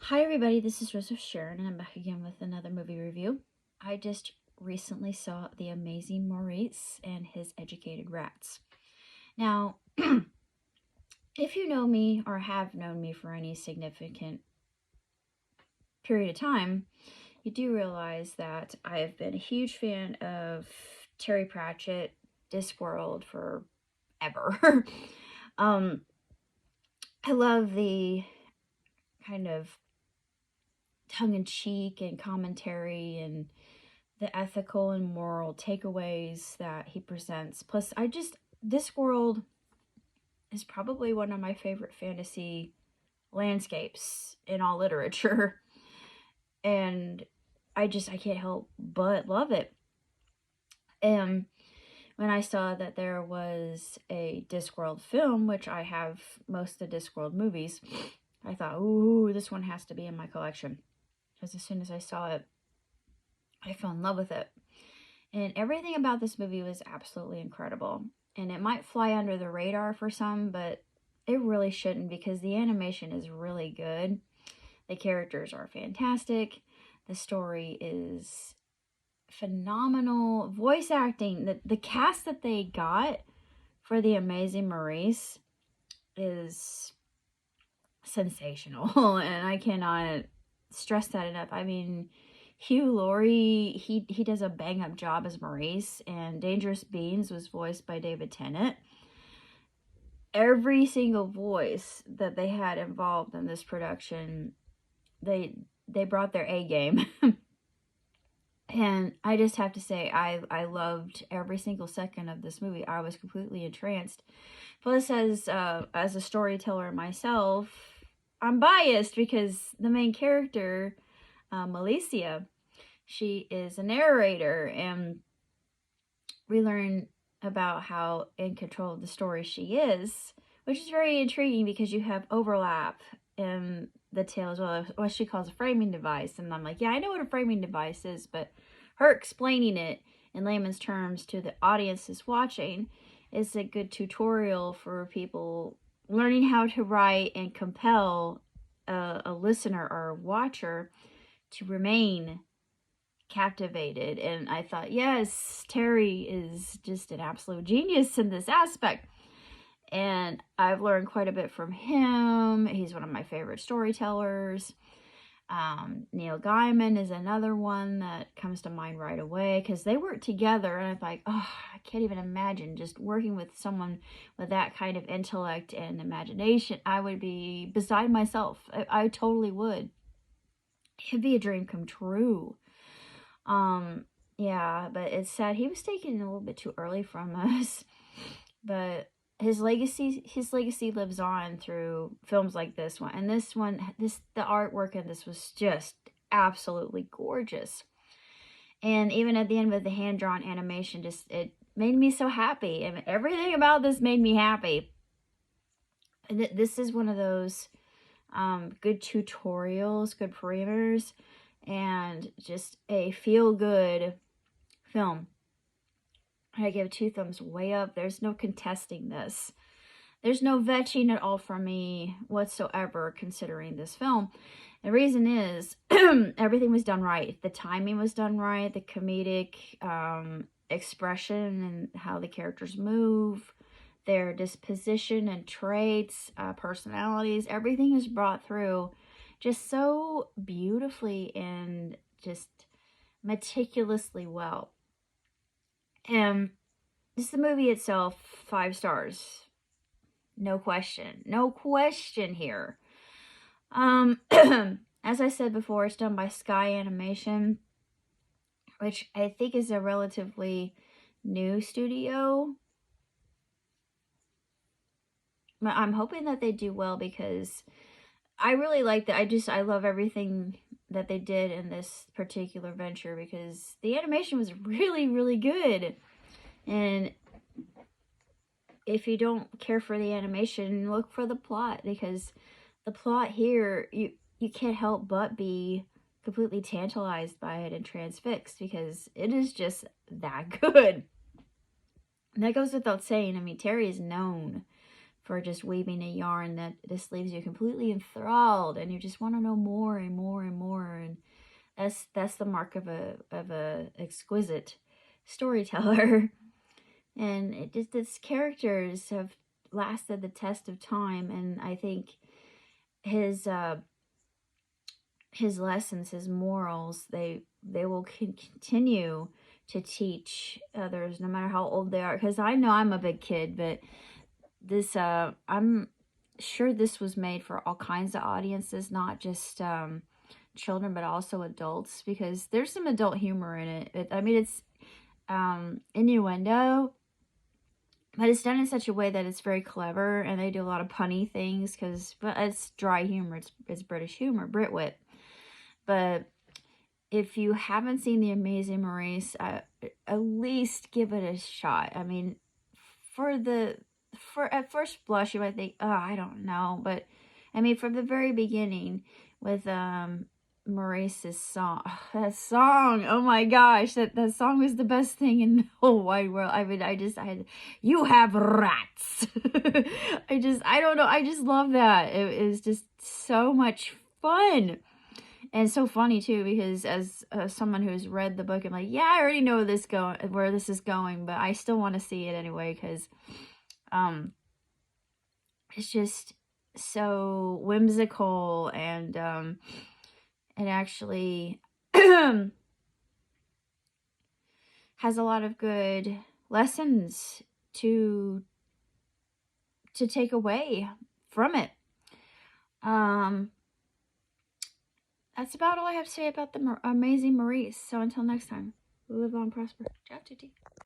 Hi everybody, this is Joseph Sharon and I'm back again with another movie review. I just recently saw The Amazing Maurice and His Educated Rats. Now, if you know me or have known me for any significant period of time, you do realize that I have been a huge fan of Terry Pratchett, Discworld forever. um, I love the kind of tongue-in-cheek and commentary and the ethical and moral takeaways that he presents. Plus, Discworld is probably one of my favorite fantasy landscapes in all literature. And I can't help but love it. And when I saw that there was a Discworld film, which I have most of the Discworld movies, I thought, ooh, this one has to be in my collection. Because as soon as I saw it, I fell in love with it. And everything about this movie was absolutely incredible. And it might fly under the radar for some, but it really shouldn't because the animation is really good. The characters are fantastic. The story is phenomenal. Voice acting, the cast that they got for The Amazing Maurice is sensational. And I cannot stress that enough. I mean, Hugh Laurie, he does a bang-up job as Maurice, and Dangerous Beans was voiced by David Tennant. Every single voice that they had involved in this production, they brought their A game. And I just have to say, I loved every single second of this movie. I was completely entranced. Plus, as a storyteller myself, I'm biased because the main character, Melissa, she is a narrator, and we learn about how in control of the story she is, which is very intriguing because you have overlap in the tale as well, what she calls a framing device. And I'm like, yeah, I know what a framing device is, but her explaining it in layman's terms to the audiences watching is a good tutorial for people learning how to write and compel a listener or a watcher to remain captivated. And I thought, yes, Terry is just an absolute genius in this aspect. And I've learned quite a bit from him. He's one of my favorite storytellers. Neil Gaiman is another one that comes to mind right away because they work together, and I'm like, oh, I can't even imagine just working with someone with that kind of intellect and imagination. I would be beside myself. I totally would. It'd be a dream come true. Yeah, but it's sad. He was taken a little bit too early from us, but his legacy lives on through films like this one. And the artwork in this was just absolutely gorgeous. And even at the end with the hand-drawn animation, it made me so happy. And everything about this made me happy. And this is one of those good tutorials, good parameters, and just a feel-good film. I give 2 thumbs way up. There's no contesting this. There's no vetching at all from me whatsoever considering this film. The reason is everything was done right. The timing was done right. The comedic expression and how the characters move, their disposition and traits, personalities, everything is brought through just so beautifully and just meticulously well. And just the movie itself, 5 stars. No question. No question here. As I said before, it's done by Sky Animation, which I think is a relatively new studio. I'm hoping that they do well because I really like that. I love everything that they did in this particular venture because the animation was really, really good. And if you don't care for the animation, look for the plot, because the plot here, you can't help but be completely tantalized by it and transfixed because it is just that good. And that goes without saying. I mean, Terry is known for just weaving a yarn that just leaves you completely enthralled, and you just want to know more and more and more. And that's the mark of a exquisite storyteller. And it just, its characters have lasted the test of time, and I think his lessons, his morals, they will continue to teach others, no matter how old they are. Because I know I'm a big kid, but this I'm sure this was made for all kinds of audiences, not just children, but also adults, because there's some adult humor in it. I mean, it's innuendo, but it's done in such a way that it's very clever, and they do a lot of punny things, but it's dry humor. It's British humor, Britwit. But if you haven't seen The Amazing Maurice, at least give it a shot. I mean, for at first blush, you might think, oh, I don't know. But, I mean, from the very beginning with Maurice's song, that song, oh my gosh, that song was the best thing in the whole wide world. I mean, I had, you have rats. I don't know, I just love that. It was just so much fun. And so funny too, because as someone who's read the book, I'm like, yeah, I already know where this is going, but I still want to see it anyway, because it's just so whimsical, and it actually has a lot of good lessons to take away from it. That's about all I have to say about The Amazing Maurice. So until next time, live long, prosper. Ciao, tutti.